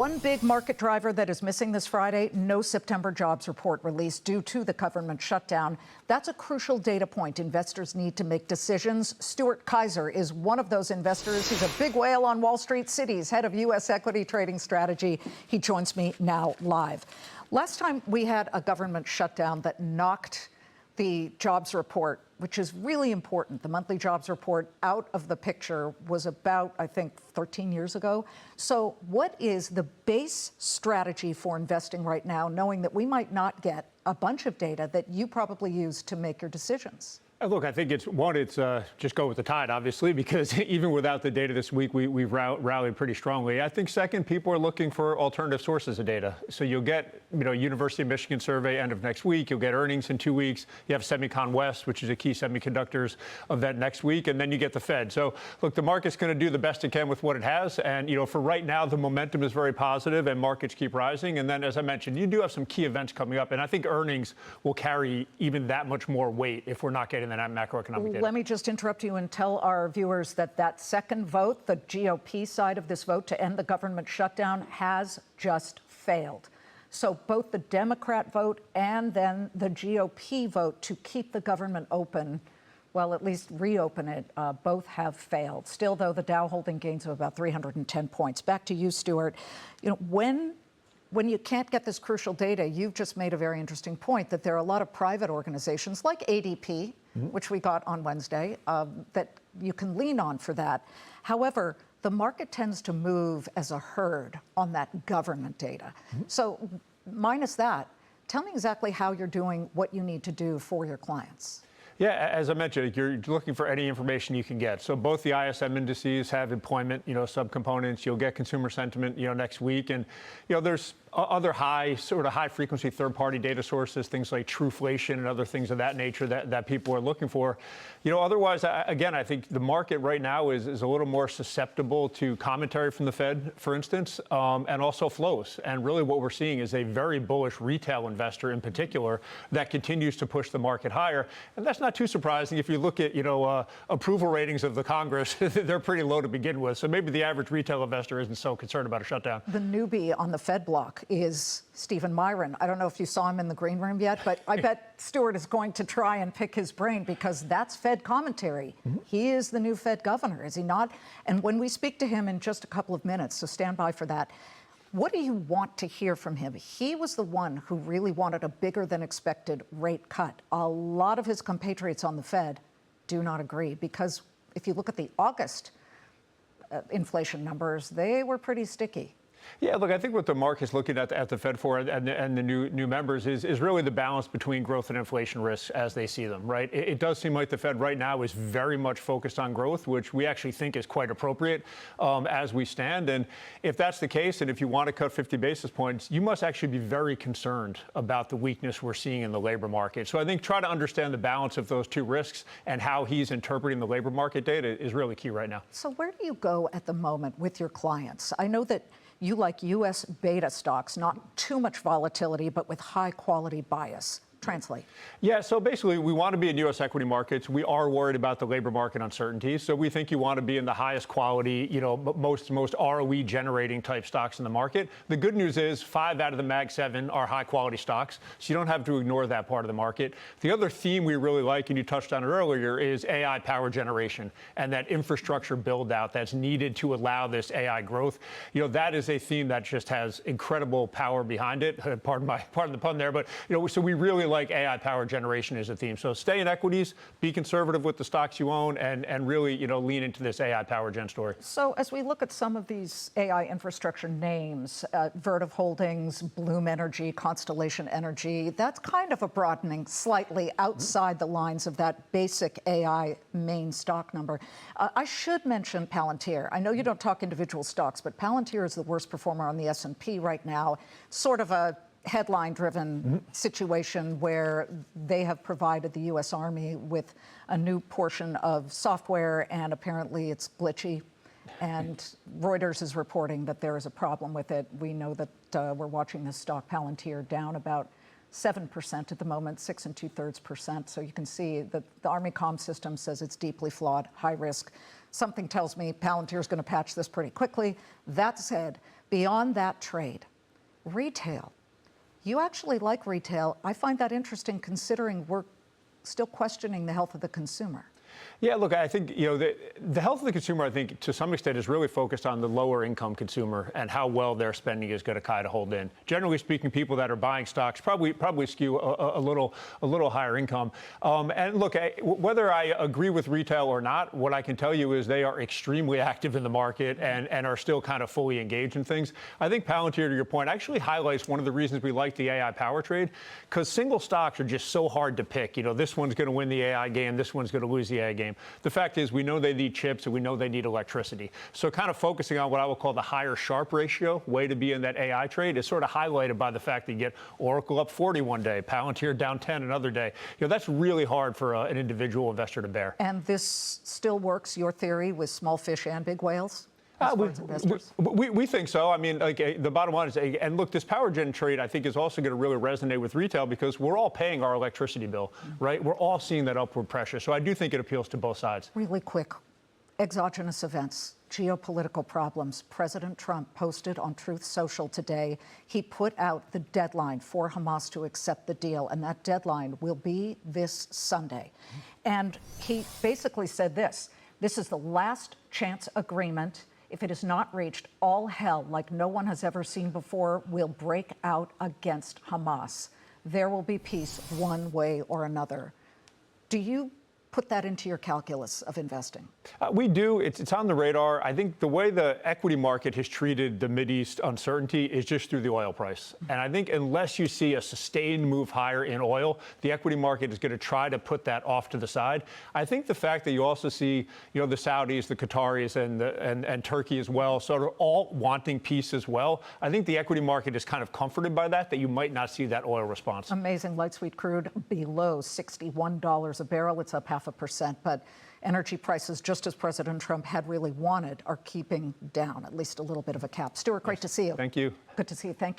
One big market driver that is missing this Friday, no September jobs report released due to the government shutdown. That's a crucial data point investors need to make decisions. Stuart Kaiser is one of those investors. He's a big whale on Wall Street, Citi's head of U.S. equity trading strategy. He joins me now live. Last time we had a government shutdown that knocked the jobs report, which is really important, the monthly jobs report, out of the picture, was about, I think, 13 years ago. So what is the base strategy for investing right now, knowing that we might not get a bunch of data that you probably use to make your decisions? Look, I think it's just go with the tide, obviously, because even without the data this week, we've rallied pretty strongly. I think second, people are looking for alternative sources of data. So you'll get, University of Michigan survey end of next week. You'll get earnings in 2 weeks. You have Semicon West, which is a key semiconductors event next week, and then you get the Fed. So look, the market's going to do the best it can with what it has, and for right now, the momentum is very positive, and markets keep rising. And then, as I mentioned, you do have some key events coming up, and I think earnings will carry even that much more weight if we're not getting that macroeconomic data. Let me just interrupt you and tell our viewers that that second vote, the GOP side of this vote to end the government shutdown, has just failed. So both the Democrat vote and then the GOP vote to keep the government open, well, at least reopen it, both have failed. Still, though, the Dow holding gains of about 310 points. Back to you, Stuart. When you can't get this crucial data, you've just made a very interesting point that there are a lot of private organizations like ADP, which we got on Wednesday, that you can lean on for that. However, the market tends to move as a herd on that government data. So minus that, tell me exactly how you're doing what you need to do for your clients. Yeah, as I mentioned, you're looking for any information you can get. So both the ISN indices have employment, subcomponents. You'll get consumer sentiment, next week, and there's other high frequency third-party data sources, things like Trueflation and other things of that nature that people are looking for. Otherwise, again, I think the market right now is a little more susceptible to commentary from the Fed, for instance, and also flows. And really what we're seeing is a very bullish retail investor in particular that continues to push the market higher. And that's not too surprising. If you look at, approval ratings of the Congress, they're pretty low to begin with. So maybe the average retail investor isn't so concerned about a shutdown. The newbie on the Fed block is Stephen Myron. I don't know if you saw him in the green room yet, but I bet Stuart is going to try and pick his brain because that's Fed commentary. He is the new Fed governor, is he not? And when we speak to him in just a couple of minutes, so stand by for that, what do you want to hear from him? He was the one who really wanted a bigger than expected rate cut. A lot of his compatriots on the Fed do not agree because if you look at the August inflation numbers, they were pretty sticky. Yeah, look, I think what the market's looking at the Fed for and the new members is really the balance between growth and inflation risks as they see them, right? It does seem like the Fed right now is very much focused on growth, which we actually think is quite appropriate as we stand. And if that's the case, and if you want to cut 50 basis points, you must actually be very concerned about the weakness we're seeing in the labor market. So I think try to understand the balance of those two risks and how he's interpreting the labor market data is really key right now. So where do you go at the moment with your clients? I know that you like U.S. beta stocks, not too much volatility, but with high quality bias. Translate. Yeah, so basically we want to be in U.S. equity markets. We are worried about the labor market uncertainty. So we think you want to be in the highest quality, most ROE generating type stocks in the market. The good news is 5 out of the Mag 7 are high quality stocks. So you don't have to ignore that part of the market. The other theme we really like, and you touched on it earlier, is AI power generation and that infrastructure build out that's needed to allow this AI growth. That is a theme that just has incredible power behind it. Pardon the pun there, but so we really like AI power generation as a theme. So stay in equities, be conservative with the stocks you own, and really, lean into this AI power gen story. So as we look at some of these AI infrastructure names, Vertiv Holdings, Bloom Energy, Constellation Energy, that's kind of a broadening slightly outside the lines of that basic AI main stock number. I should mention Palantir. I know you don't talk individual stocks, but Palantir is the worst performer on the S&P right now, sort of a headline-driven situation where they have provided the U.S. Army with a new portion of software, and apparently it's glitchy. And Reuters is reporting that there is a problem with it. We know that we're watching this stock, Palantir, down about 7% at the moment, 6 2/3%. So you can see that the Army comm system says it's deeply flawed, high risk. Something tells me Palantir's going to patch this pretty quickly. That said, beyond that trade, retail. You actually like retail. I find that interesting considering we're still questioning the health of the consumer. Yeah, look, I think, the health of the consumer, I think, to some extent, is really focused on the lower income consumer and how well their spending is going to kind of hold in. Generally speaking, people that are buying stocks probably skew a little higher income. And look, whether I agree with retail or not, what I can tell you is they are extremely active in the market and are still kind of fully engaged in things. I think Palantir, to your point, actually highlights one of the reasons we like the AI power trade, because single stocks are just so hard to pick. This one's going to win the AI game, this one's going to lose the AI game. The fact is, we know they need chips and we know they need electricity. So kind of focusing on what I would call the higher Sharpe ratio, way to be in that AI trade, is sort of highlighted by the fact that you get Oracle up 40 one day, Palantir down 10 another day. That's really hard for an individual investor to bear. And this still works, your theory, with small fish and big whales? We think so. I mean, the bottom line is, and look, this power gen trade, I think, is also going to really resonate with retail because we're all paying our electricity bill, right? We're all seeing that upward pressure. So I do think it appeals to both sides. Really quick, exogenous events, geopolitical problems. President Trump posted on Truth Social today. He put out the deadline for Hamas to accept the deal, and that deadline will be this Sunday. And he basically said this is the last chance agreement. If it is not reached, all hell, like no one has ever seen before, will break out against Hamas. There will be peace one way or another. Do you put that into your calculus of investing? We do. It's on the radar. I think the way the equity market has treated the Mideast uncertainty is just through the oil price. And I think unless you see a sustained move higher in oil, the equity market is going to try to put that off to the side. I think the fact that you also see, the Saudis, the Qataris, and Turkey as well, sort of all wanting peace as well. I think the equity market is kind of comforted by that you might not see that oil response. Amazing. Light sweet crude below $61 a barrel. It's up 0.5%, but energy prices, just as President Trump had really wanted, are keeping down, at least a little bit of a cap. Stuart, great to see you. Thank you. Good to see you. Thank you.